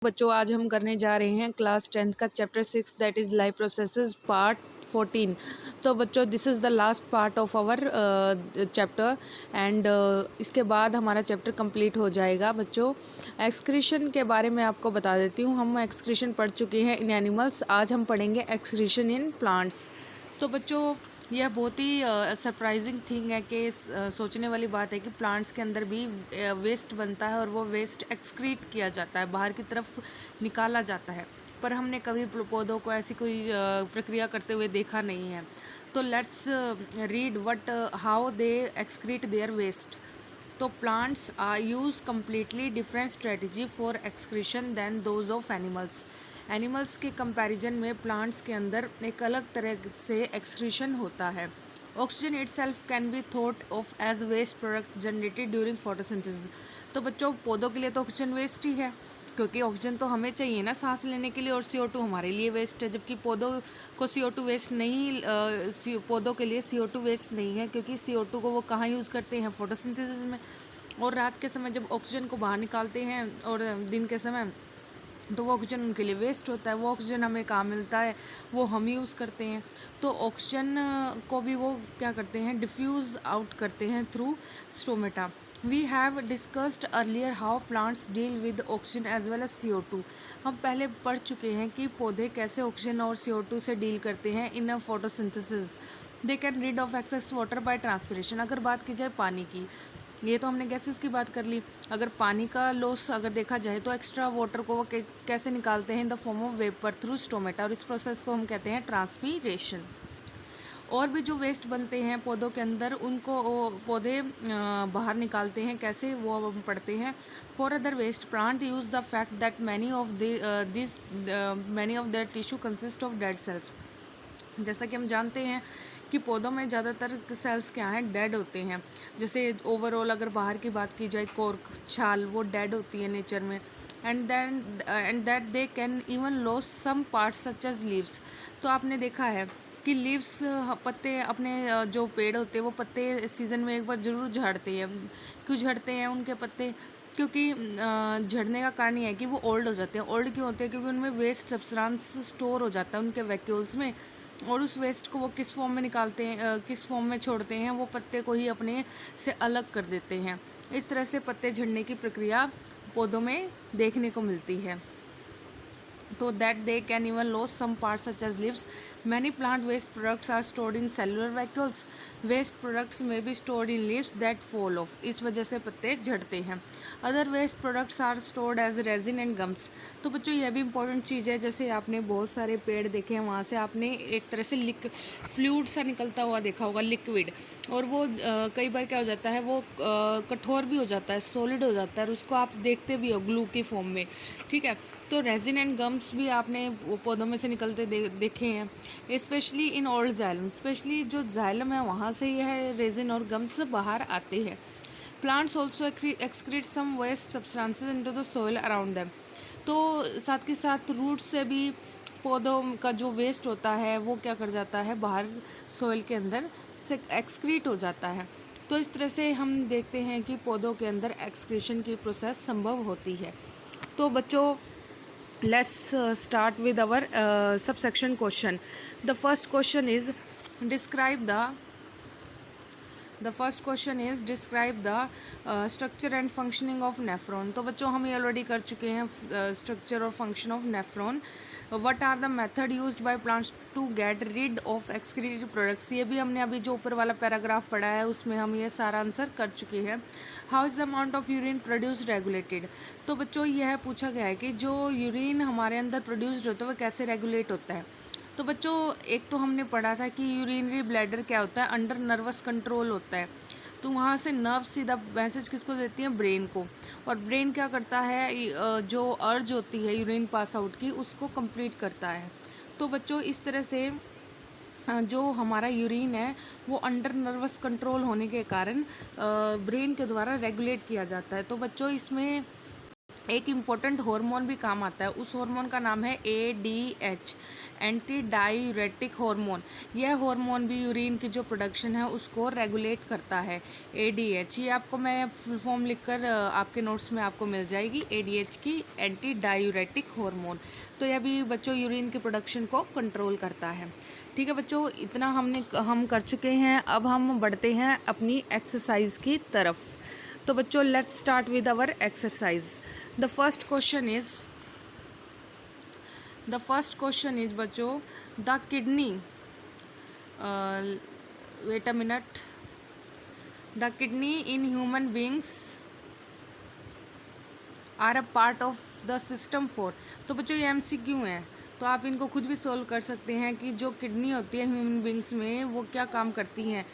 बच्चों आज हम करने जा रहे हैं क्लास 10th का chapter 6 that is life processes part 14। तो बच्चों this is the last part of our chapter and इसके बाद हमारा चैप्टर कंप्लीट हो जाएगा। बच्चों एक्सक्रीशन के बारे में आपको बता देती हूँ। हम एक्सक्रीशन पढ़ चुके हैं इन एनिमल्स, आज हम पढ़ेंगे एक्सक्रीशन इन प्लांट्स। तो बच्चों यह बहुत ही सरप्राइजिंग थिंग है कि सोचने वाली बात है कि प्लांट्स के अंदर भी वेस्ट बनता है और वो वेस्ट एक्सक्रीट किया जाता है, बाहर की तरफ निकाला जाता है, पर हमने कभी पौधों को ऐसी कोई प्रक्रिया करते हुए देखा नहीं है। तो let's read what how they excrete their waste. तो plants are use completely different strategy for excretion than those of animals. Animals के कंपैरिजन में प्लांट्स के अंदर एक अलग तरह से एक्सक्रीशन होता है। Oxygen itself can be thought of as waste product generated during photosynthesis. तो बच्चों पौधों के लिए तो ऑक्सीजन वेस्ट ही है, क्योंकि ऑक्सीजन तो हमें चाहिए ना सांस लेने के लिए, और CO2 हमारे लिए वेस्ट है, जबकि पौधों को CO2 वेस्ट नहीं, पौधों के लिए CO2 वेस्ट नहीं है, क्योंकि CO2 को वो कहाँ यूज़ करते हैं, फोटोसिंथेसिस में। और रात के समय जब ऑक्सीजन को बाहर निकालते हैं और दिन के समय, तो वो ऑक्सीजन उनके लिए वेस्ट होता है। वो ऑक्सीजन हमें कहाँ मिलता है, वो हम यूज़ करते हैं। तो ऑक्सीजन को भी वो क्या करते हैं, डिफ्यूज़ आउट करते हैं through stomata. We have discussed earlier how plants deal with oxygen as well as CO2। हम पहले पढ़ चुके हैं कि पौधे कैसे ऑक्सीजन और CO2 से डील करते हैं in a photosynthesis. They can rid off excess water by transpiration. अगर बात की जाए पानी की, ये तो हमने गैसेस की बात कर ली। अगर पानी का लॉस अगर देखा जाए तो एक्स्ट्रा वाटर को वो कैसे निकालते हैं, in the form of vapour through stomata, और इस प्रोसेस को हम कहते हैं ट्रांसपीरेशन। और भी जो वेस्ट बनते हैं पौधों के अंदर, उनको पौधे बाहर निकालते हैं कैसे, वो अब हम पढ़ते हैं। For other waste plant use the fact that many of their tissue consist of dead cells. जैसा कि हम जानते हैं कि पौधों में ज़्यादातर सेल्स क्या हैं, डेड होते हैं। जैसे ओवरऑल अगर बाहर की बात की जाए, कोर्क छाल वो डेड होती है नेचर में। And that they can even loss some parts such as leaves. तो आपने देखा है कि लीव्स पत्ते अपने जो पेड़ होते हैं वो पत्ते सीज़न में एक बार ज़रूर झाड़ते हैं। क्यों झड़ते हैं उनके पत्ते? क्योंकि झड़ने का कारण ये है कि वो ओल्ड हो जाते हैं। ओल्ड क्यों होते हैं? क्योंकि उनमें वेस्ट सब्सटेंस स्टोर हो जाता है उनके वैक्यूल्स में, और उस वेस्ट को वो किस फॉर्म में निकालते हैं, किस फॉर्म में छोड़ते हैं, वो पत्ते को ही अपने से अलग कर देते हैं। इस तरह से पत्ते झड़ने की प्रक्रिया पौधों में देखने को मिलती है। तो that they can even loss some parts such as leaves. Many plant waste products are stored in cellular vacuoles. Waste products में be stored in leaves that fall off. इस वजह से पत्ते झड़ते हैं। Other waste products are stored as resin and gums. तो बच्चों यह भी इंपॉर्टेंट चीज़ है, जैसे आपने बहुत सारे पेड़ देखे हैं, वहाँ से आपने एक तरह से फ्लूइड सा निकलता हुआ देखा होगा, लिक्विड। और वो कई बार क्या हो जाता है, वो कठोर भी हो जाता है, सॉलिड हो जाता है, और उसको आप देखते भी हो ग्लू की फॉर्म में। ठीक है, तो रेजिन एंड गम्स भी आपने पौधों में से निकलते देखे हैं, specially in old xylem. Specially जो जाइलम है वहाँ से यह रेजिन और गम्स बाहर आते हैं। Plants also excrete some waste substances into the soil around them. तो साथ के साथ रूट से भी पौधों का जो वेस्ट होता है वो क्या कर जाता है, बाहर सोइल के अंदर से एक्सक्रीट हो जाता है। तो इस तरह से हम देखते हैं कि पौधों के अंदर एक्सक्रीशन की प्रोसेस संभव होती है। तो बच्चों let's start with our subsection question. The first question is describe the first question is describe the structure and functioning of nephron. तो बच्चों हम ये ऑलरेडी कर चुके हैं स्ट्रक्चर और function of nephron. What are the method used by plants to get rid of excreted products. ये भी हमने अभी जो ऊपर वाला पैराग्राफ पढ़ा है उसमें हम ये सारा आंसर कर चुके हैं। How is the amount of urine produced regulated. तो बच्चों यह पूछा गया है कि जो यूरिन हमारे अंदर प्रोड्यूस्ड होता है वो कैसे रेगुलेट होता है। तो बच्चों एक तो हमने पढ़ा था कि यूरिनरी ब्लैडर क्या होता है, अंडर नर्वस कंट्रोल होता है। तो वहाँ से नर्व सीधा मैसेज किसको देती है, ब्रेन को, और ब्रेन क्या करता है, जो अर्ज होती है यूरिन पास आउट की उसको कंप्लीट करता है। तो बच्चों इस तरह से जो हमारा यूरिन है वो अंडर नर्वस कंट्रोल होने के कारण ब्रेन के द्वारा रेगुलेट किया जाता है। तो बच्चों इसमें एक इम्पोर्टेंट हार्मोन भी काम आता है, उस हार्मोन का नाम है ADH, एंटी डायूरेटिक हार्मोन। यह हार्मोन भी यूरिन की जो प्रोडक्शन है उसको रेगुलेट करता है। ADH, ये आपको मैं फुल फॉर्म लिखकर आपके नोट्स में आपको मिल जाएगी, ADH की, एंटी डायूरेटिक हार्मोन। तो यह भी बच्चों यूरिन की प्रोडक्शन को कंट्रोल करता है। ठीक है बच्चों, इतना हम कर चुके हैं। अब हम बढ़ते हैं अपनी एक्सरसाइज की तरफ। तो बच्चों let's start with our exercise. The first question is बच्चों, the kidney, wait a minute, the kidney in human beings are a part of the system for. तो बच्चों ये MCQ हैं, तो आप इनको खुद भी सोल्व कर सकते हैं कि जो किडनी होती है ह्यूमन बींग्स में वो क्या काम करती हैं।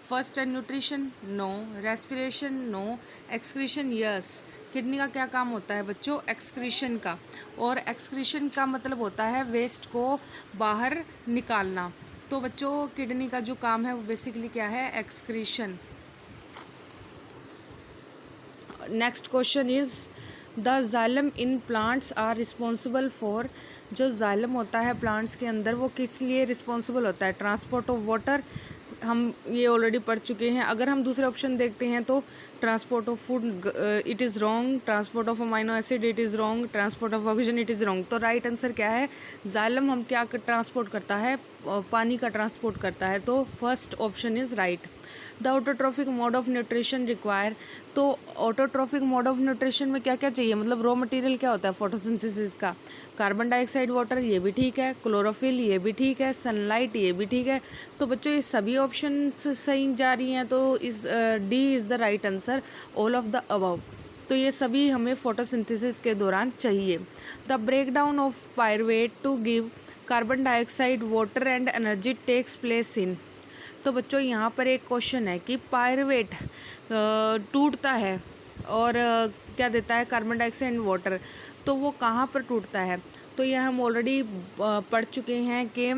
फर्स्ट है nutrition, no. Respiration, no. Excretion, yes. Kidney का क्या काम होता है बच्चों? एक्सक्रीशन का। और एक्सक्रीशन का मतलब होता है वेस्ट को बाहर निकालना। तो बच्चों किडनी का जो काम है वो बेसिकली क्या है? Excretion. Next question is the xylem in plants are responsible for. जो जाइलम होता है प्लांट्स के अंदर वो किस लिए रिस्पॉन्सिबल होता है? ट्रांसपोर्ट ऑफ वाटर, हम ये ऑलरेडी पढ़ चुके हैं। अगर हम दूसरे ऑप्शन देखते हैं तो transport of food it is wrong, transport of amino acid it is wrong, transport of oxygen it is wrong. तो राइट आंसर क्या है? जाइलम हम क्या ट्रांसपोर्ट करता है? पानी का ट्रांसपोर्ट करता है। तो first option is right. The autotrophic mode of nutrition require. तो ऑटोट्रॉफिक मोड ऑफ न्यूट्रिशन में क्या क्या चाहिए? मतलब रॉ मटेरियल क्या होता है फोटोसिंथेसिस का? कार्बन डाइऑक्साइड, वाटर, ये भी ठीक है। क्लोरोफिल, ये भी ठीक है। सनलाइट, ये भी ठीक है। तो बच्चों ये सभी ऑप्शन सही जा रही हैं, तो इस D is the right answer, all of the above. तो ये सभी हमें फोटोसिंथेसिस के दौरान चाहिए। The breakdown of pyruvate to give carbon dioxide, water and energy takes place in. तो बच्चों यहाँ पर एक क्वेश्चन है कि पायरुवेट टूटता है और क्या देता है? Carbon dioxide and water. तो वो कहाँ पर टूटता है? तो यह हम ऑलरेडी पढ़ चुके हैं कि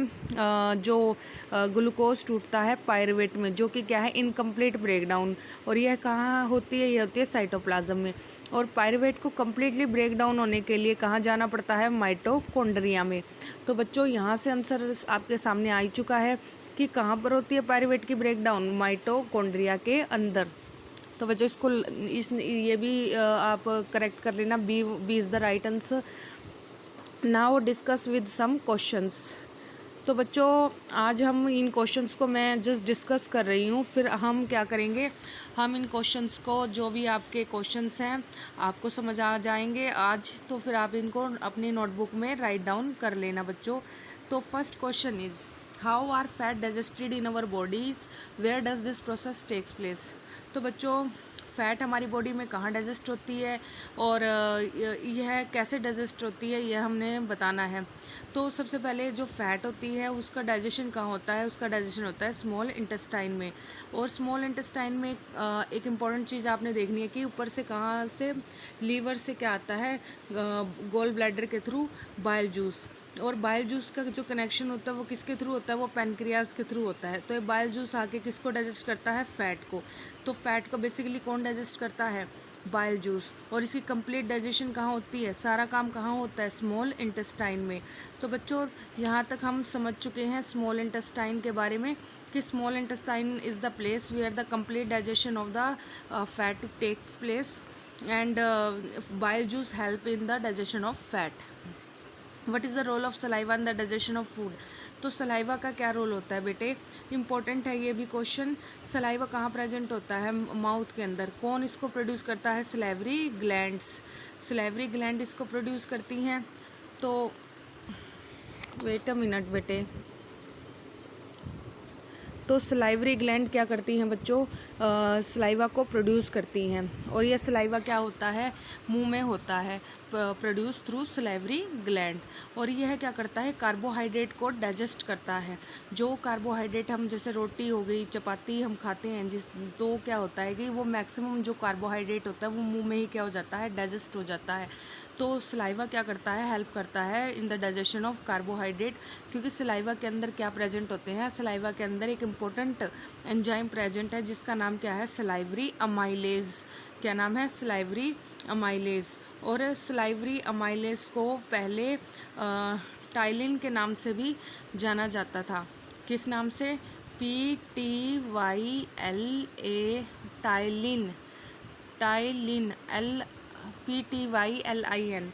जो ग्लूकोज टूटता है पायरुवेट में, जो कि क्या है? Incomplete breakdown. और यह कहाँ होती है? यह होती है साइटोप्लाज्म में। और पायरुवेट को कम्प्लीटली ब्रेकडाउन होने के लिए कहाँ जाना पड़ता है? माइटोकॉन्ड्रिया में। तो बच्चों यहाँ से आंसर आपके सामने आ ही चुका है कि कहाँ पर होती है पायरुवेट की ब्रेकडाउन? माइटोकॉन्ड्रिया के अंदर। तो बच्चों इसको ये भी आप करेक्ट कर लेना, B is the right answer. Now discuss with some questions. तो बच्चों आज हम इन क्वेश्चंस को मैं जस्ट डिस्कस कर रही हूँ, फिर हम क्या करेंगे, हम इन क्वेश्चंस को, जो भी आपके क्वेश्चंस हैं आपको समझ आ जाएंगे आज, तो फिर आप इनको अपनी नोटबुक में राइट डाउन कर लेना बच्चों। तो first question is how are fat digested in our bodies, where does this process takes place. तो बच्चों फ़ैट हमारी बॉडी में कहाँ डाइजेस्ट होती है और यह कैसे डाइजेस्ट होती है, यह हमने बताना है। तो सबसे पहले जो फ़ैट होती है उसका डाइजेशन कहाँ होता है? उसका डाइजेशन होता है स्मॉल इंटेस्टाइन में। और स्मॉल इंटेस्टाइन में एक इम्पॉर्टेंट चीज़ आपने देखनी है कि ऊपर से कहाँ से, लीवर से क्या आता है? गॉल ब्लैडर के थ्रू बाइल जूस। और बाइल जूस का जो कनेक्शन होता है वो किसके थ्रू होता है? वो पैनक्रियाज के थ्रू होता है। तो ये बाइल जूस आके किसको डाइजेस्ट करता है? फ़ैट को। तो फ़ैट को बेसिकली कौन डाइजेस्ट करता है? Bile juice. और इसकी कंप्लीट डाइजेशन कहाँ होती है? सारा काम कहाँ होता है? स्मॉल इंटेस्टाइन में। तो बच्चों यहाँ तक हम समझ चुके हैं स्मॉल इंटेस्टाइन के बारे में कि small intestine is the place where the complete digestion of the fat takes place and bile juice help in the digestion of fat. What is the role of saliva in the digestion of food. तो saliva का क्या role होता है बेटे? Important है ये भी question. Saliva कहाँ प्रेजेंट होता है? माउथ के अंदर। कौन इसको प्रोड्यूस करता है? Salivary glands. सलाइवरी ग्लैंड इसको प्रोड्यूस करती हैं। तो वेट अ मिनट बेटे। तो सलाइवरी ग्लैंड क्या करती हैं बच्चों? सलाइवा को प्रोड्यूस करती हैं। और ये सलाइवा क्या होता है? मुंह में होता है, प्रोड्यूस थ्रू सलाइवरी ग्लैंड। और यह क्या करता है? कार्बोहाइड्रेट को डाइजेस्ट करता है। जो कार्बोहाइड्रेट हम, जैसे रोटी हो गई, चपाती हम खाते हैं जिस, तो क्या होता है कि वो मैक्सिमम जो कार्बोहाइड्रेट होता है वो मुंह में ही क्या हो जाता है? डाइजेस्ट हो जाता है। तो सलाइवा क्या करता है? हेल्प करता है इन द डाइजेशन ऑफ कार्बोहाइड्रेट। क्योंकि सलाइवा के अंदर क्या प्रेजेंट होते हैं? सलाइवा के अंदर एक इम्पोर्टेंट एंजाइम प्रेजेंट है जिसका नाम क्या है? Salivary amylase. क्या नाम है? Salivary amylase. और सलाइवरी अमाइलेज को पहले टाइलिन के नाम से भी जाना जाता था। किस नाम से? PTYLA, ptyalin, ptyalin, PTYLIN।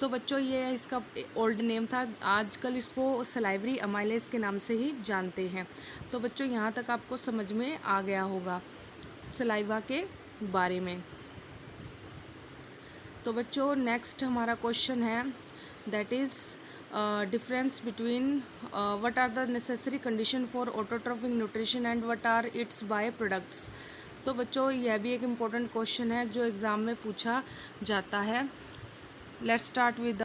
तो बच्चों ये इसका ओल्ड नेम था, आजकल इसको सलाइवरी अमाइलेज के नाम से ही जानते हैं। तो बच्चों यहाँ तक आपको समझ में आ गया होगा सलाइवा के बारे में। तो बच्चों नेक्स्ट हमारा क्वेश्चन है, that is difference between what are the necessary condition for autotrophic nutrition and what are its by products. तो बच्चों यह भी एक इम्पोर्टेंट क्वेश्चन है जो एग्ज़ाम में पूछा जाता है। लेट्स स्टार्ट विद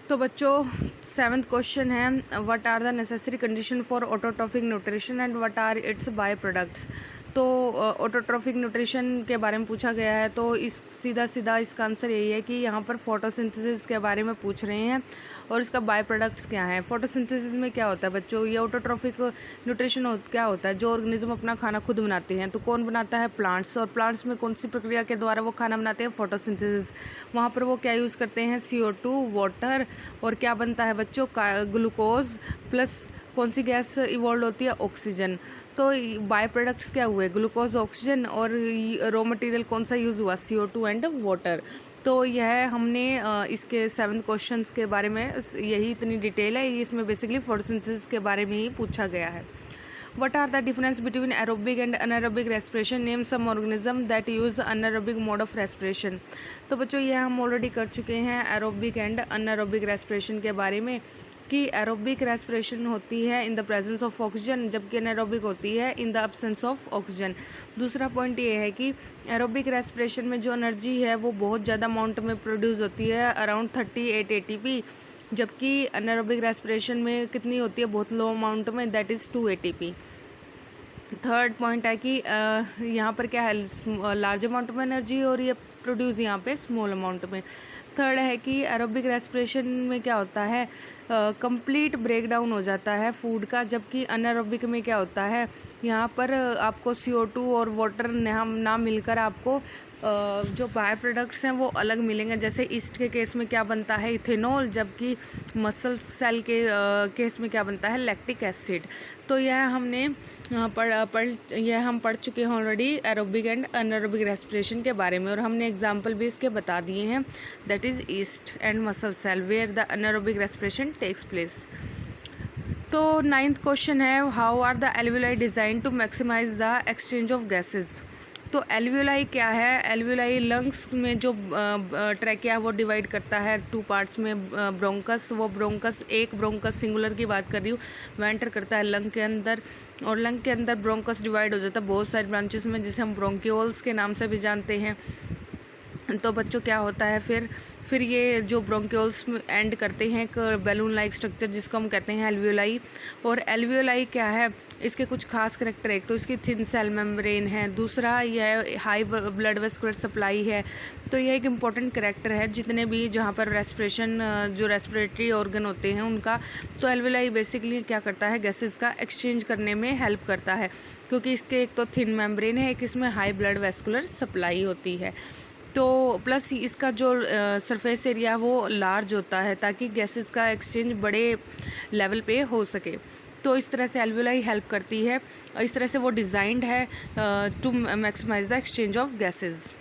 तो बच्चों 7th क्वेश्चन है, what are the necessary condition for autotrophic nutrition and what are its by products. तो ऑटोट्रॉफिक न्यूट्रिशन के बारे में पूछा गया है, तो इस सीधा इसका आंसर यही है कि यहाँ पर फोटोसिंथेसिस के बारे में पूछ रहे हैं और इसका बाय प्रोडक्ट्स क्या है। फोटोसिंथेसिस में क्या होता है बच्चों? ये ऑटोट्रॉफिक न्यूट्रिशन क्या होता है? जो ऑर्गेनिज्म अपना खाना खुद बनाते हैं। तो कौन बनाता है? प्लांट्स। और प्लांट्स में कौन सी प्रक्रिया के द्वारा वो खाना बनाते हैं? फोटोसिंथेसिस। वहाँ पर वो क्या यूज़ करते हैं? CO2, वाटर, और क्या बनता है बच्चों? ग्लूकोज प्लस कौन सी गैस इवॉल्व होती है? ऑक्सीजन। तो बाय प्रोडक्ट्स क्या हुए? ग्लूकोज, ऑक्सीजन, और रॉ मटेरियल कौन सा यूज़ हुआ? CO2 and water. तो यह हमने इसके 7 क्वेश्चंस के बारे में यही इतनी डिटेल है, इसमें बेसिकली फोटोसिंथेसिस के बारे में ही पूछा गया है। What are the difference between aerobic and anaerobic respiration? Name some organism that use anaerobic mode of respiration. तो बच्चों ये हम ऑलरेडी कर चुके हैं एरोबिक एंड अनाएरोबिक रेस्पिरेशन के बारे में, कि एरोबिक रेस्पिरेशन होती है in the presence of oxygen, जबकि अनाएरोबिक होती है in the absence of oxygen. दूसरा पॉइंट ये है कि एरोबिक रेस्पिरेशन में जो एनर्जी है वो बहुत ज़्यादा अमाउंट में प्रोड्यूस होती है, अराउंड 38 ATP, जबकि अनाएरोबिक रेस्पिरेशन में कितनी होती है? बहुत लो अमाउंट में, that is 2 ATP। Third point है कि यहाँ पर क्या है? लार्ज अमाउंट में एनर्जी और ये प्रोड्यूस यहाँ पे स्मॉल अमाउंट में। थर्ड है कि एरोबिक रेस्पिरेशन में क्या होता है? कंप्लीट ब्रेक डाउन हो जाता है फूड का, जबकि अनाएरोबिक में क्या होता है? यहाँ पर आपको CO2 और वाटर ना मिलकर आपको जो बाय प्रोडक्ट्स हैं वो अलग मिलेंगे। जैसे ईस्ट के केस में क्या बनता है? इथेनॉल, जबकि मसल सेल के केस में क्या बनता है? Lactic acid. तो यह हमने यह हम पढ़ चुके हैं ऑलरेडी एरोबिक एंड अनाएरोबिक रेस्पिरेशन के बारे में, और हमने एग्जांपल भी इसके बता दिए हैं, that is yeast and muscle cell where the anaerobic respiration takes place. तो 9th क्वेश्चन है, how are the alveoli design to maximise the exchange of gases. तो एल्वियोलाई क्या है? एल्वियोलाई लंग्स में जो ट्रैकिया है वो डिवाइड करता है 2 पार्ट्स में। ब्रोंकस, वो ब्रोंकस, एक ब्रोंकस सिंगुलर की बात कर रही हूँ, वो एंटर करता है लंग के अंदर, और लंग के अंदर ब्रोंकस डिवाइड हो जाता है बहुत सारी ब्रांचेस में, जिसे हम ब्रोंकियोल्स के नाम से भी जानते हैं। तो बच्चों क्या होता है फिर ये जो ब्रोंकियोल्स एंड करते हैं एक बैलून लाइक स्ट्रक्चर जिसको हम कहते हैं एल्वियोलाई। और एल्वियोलाई क्या है? इसके कुछ खास करेक्टर है, एक तो इसकी थिन सेल मेम्ब्रेन है, दूसरा यह हाई ब्लड वेस्कुलर सप्लाई है। तो यह एक इम्पॉर्टेंट करेक्टर है जितने भी जहाँ पर रेस्पिरेशन जो रेस्पिरेटरी ऑर्गन होते हैं उनका। तो एल्वियोलाई बेसिकली क्या करता है? गैसेस का एक्सचेंज करने में हेल्प करता है, क्योंकि इसके एक तो थिन मेम्ब्रेन है, एक इसमें हाई ब्लड वेस्कुलर सप्लाई होती है। तो प्लस इसका जो सरफेस एरिया है वो लार्ज होता है, ताकि गैसेस का एक्सचेंज बड़े लेवल पे हो सके। तो इस तरह से एल्वियोलाई हेल्प करती है, और इस तरह से वो डिज़ाइंड है to maximise the exchange of gases.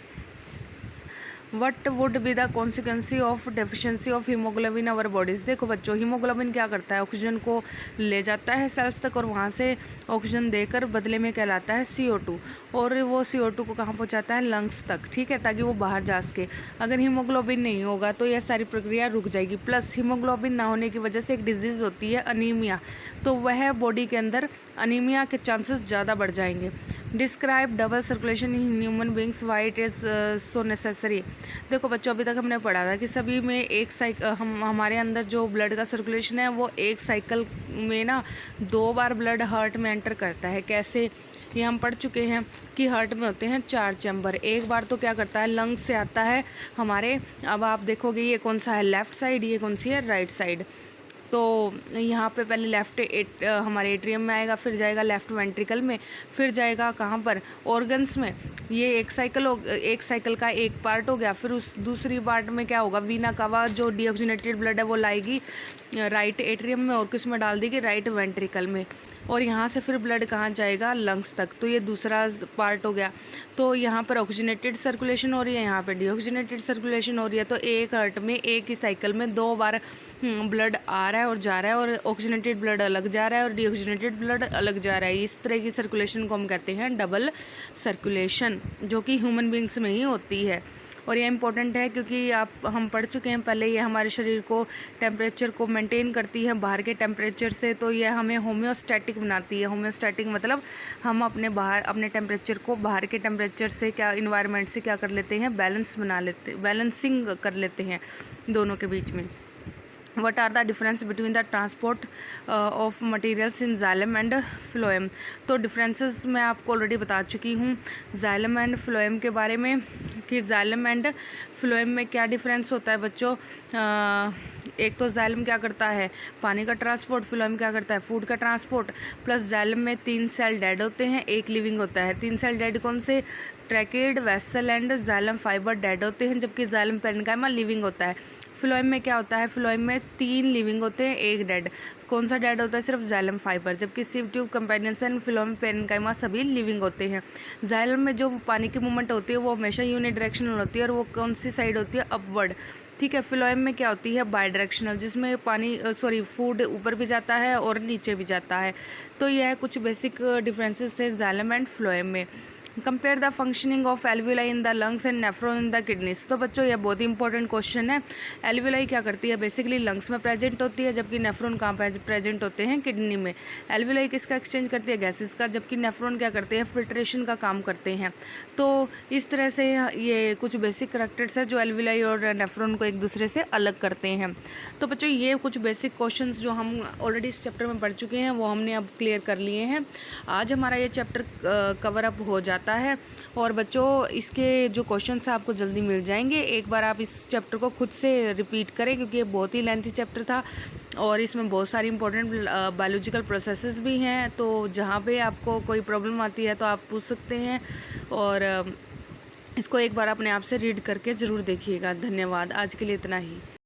What would be the consequence of deficiency of haemoglobin our bodies. देखो बच्चों, हीमोग्लोबिन क्या करता है? ऑक्सीजन को ले जाता है सेल्स तक, और वहाँ से ऑक्सीजन देकर बदले में कहलाता है CO2, और वो CO2 को कहाँ पहुँचाता है? लंग्स तक, ठीक है, ताकि वो बाहर जा सके। अगर हीमोग्लोबिन नहीं होगा तो यह सारी प्रक्रिया रुक जाएगी। प्लस हीमोग्लोबिन ना होने की वजह से एक डिजीज़ होती है अनीमिया, तो वह बॉडी के अंदर अनीमिया के चांसेस ज़्यादा बढ़ जाएंगे। Describe double circulation in human beings, why it is so necessary. देखो बच्चों, अभी तक हमने पढ़ा था कि सभी में एक हमारे अंदर जो ब्लड का सर्कुलेशन है वो एक साइकिल में ना 2 बार ब्लड हार्ट में एंटर करता है। कैसे? ये हम पढ़ चुके हैं कि हार्ट में होते हैं 4 चैम्बर। एक बार तो क्या करता है? लंग्स से आता है हमारे, अब आप देखोगे ये कौन सा है? लेफ़्ट साइड, ये कौन सी है? Right side. तो यहाँ पे पहले लेफ़्ट हमारे एट्रियम में आएगा, फिर जाएगा लेफ़्ट वेंट्रिकल में, फिर जाएगा कहाँ पर, ऑर्गन्स में। ये एक साइकिल का एक पार्ट हो गया। फिर उस दूसरी पार्ट में क्या होगा, वीना कावा जो डीऑक्सीनेटेड ब्लड है वो लाएगी राइट एट्रियम में और किस में डाल देगी, राइट वेंट्रिकल में। और यहाँ से फिर ब्लड कहाँ जाएगा, लंग्स तक। तो ये दूसरा पार्ट हो गया। तो यहाँ पर ऑक्सीजनेटेड सर्कुलेशन हो रही है, यहाँ पर डीऑक्सीनेटेड सर्कुलेशन हो रही है। तो एक हार्ट में एक ही साइकिल में 2 बार ब्लड आ रहा है और जा रहा है, और ऑक्सीजनेटेड ब्लड अलग जा रहा है और डीऑक्सीजनेटेड ब्लड अलग जा रहा है। इस तरह की सर्कुलेशन को हम कहते हैं डबल सर्कुलेशन, जो कि ह्यूमन बींग्स में ही होती है। और ये इंपॉर्टेंट है क्योंकि हम पढ़ चुके हैं पहले, ये हमारे शरीर को टेम्परेचर को मेंटेन करती है बाहर के टेम्परेचर से। तो ये हमें होम्योस्टैटिक बनाती है। होम्योस्टैटिक मतलब हम अपने टेम्परेचर को बाहर के टेम्परेचर से इन्वायरमेंट से क्या कर लेते हैं, बैलेंसिंग कर लेते हैं दोनों के बीच में। What are the difference between the transport of materials in xylem and phloem? तो डिफरेंसेस मैं आपको ऑलरेडी बता चुकी हूँ xylem एंड phloem के बारे में, कि xylem एंड phloem में क्या डिफरेंस होता है बच्चों। एक तो xylem क्या करता है, पानी का ट्रांसपोर्ट, phloem क्या करता है, फूड का ट्रांसपोर्ट। प्लस xylem में 3 सेल डेड होते हैं, 1 लिविंग होता है। 3 सेल डेड कौन से, tracheid, vessel and xylem fibre dead होते हैं, जबकि xylem पेरेन्काइमा लिविंग होता है। फ्लोएम में क्या होता है, फ्लोएम में 3 लिविंग होते हैं, 1 डेड। कौन सा डेड होता है, सिर्फ जाइलम फाइबर, जबकि सिव ट्यूब, कंपेनियन, फ्लोएम, पेरेन्काइमा सभी लिविंग होते हैं। जाइलम में जो पानी की मूवमेंट होती है वो हमेशा यूनिडायरेक्शनल होती है, और वो कौन सी साइड होती है, अपवर्ड। ठीक है। फ्लोएम में क्या होती है, बायडायरेक्शनल, जिसमें फूड ऊपर भी जाता है और नीचे भी जाता है। तो यह कुछ बेसिक डिफरेंसेस थे जाइलम एंड फ्लोएम में। Compare the functioning of alveoli in the lungs and nephron in the kidneys. तो बच्चों ये बहुत ही इंपॉर्टेंट क्वेश्चन है। एल्वियोलाई क्या करती है, बेसिकली लंग्स में प्रेजेंट होती है, जबकि नेफ्रॉन कहाँ प्रेजेंट होते हैं, किडनी में। एल्वियोलाई किसका एक्सचेंज करती है, गैसेस का, जबकि नेफ्रॉन क्या करते हैं, फिल्ट्रेशन का काम करते हैं। तो इस तरह से ये कुछ बेसिक करैक्टर्स है जो एल्वियोलाई और नेफ्रॉन को एक दूसरे से अलग करते हैं। तो बच्चों ये कुछ बेसिक क्वेश्चन जो हम ऑलरेडी इस चैप्टर में पढ़ चुके हैं वो हमने अब क्लियर कर लिए हैं। आज हमारा ये चैप्टर कवर अप हो जाता है। और बच्चों इसके जो क्वेश्चंस हैं आपको जल्दी मिल जाएंगे। एक बार आप इस चैप्टर को खुद से रिपीट करें, क्योंकि ये बहुत ही लेंथी चैप्टर था और इसमें बहुत सारी इंपॉर्टेंट बायोलॉजिकल प्रोसेसेस भी हैं। तो जहाँ पे आपको कोई प्रॉब्लम आती है तो आप पूछ सकते हैं, और इसको एक बार अपने आप से रीड करके ज़रूर देखिएगा। धन्यवाद। आज के लिए इतना ही।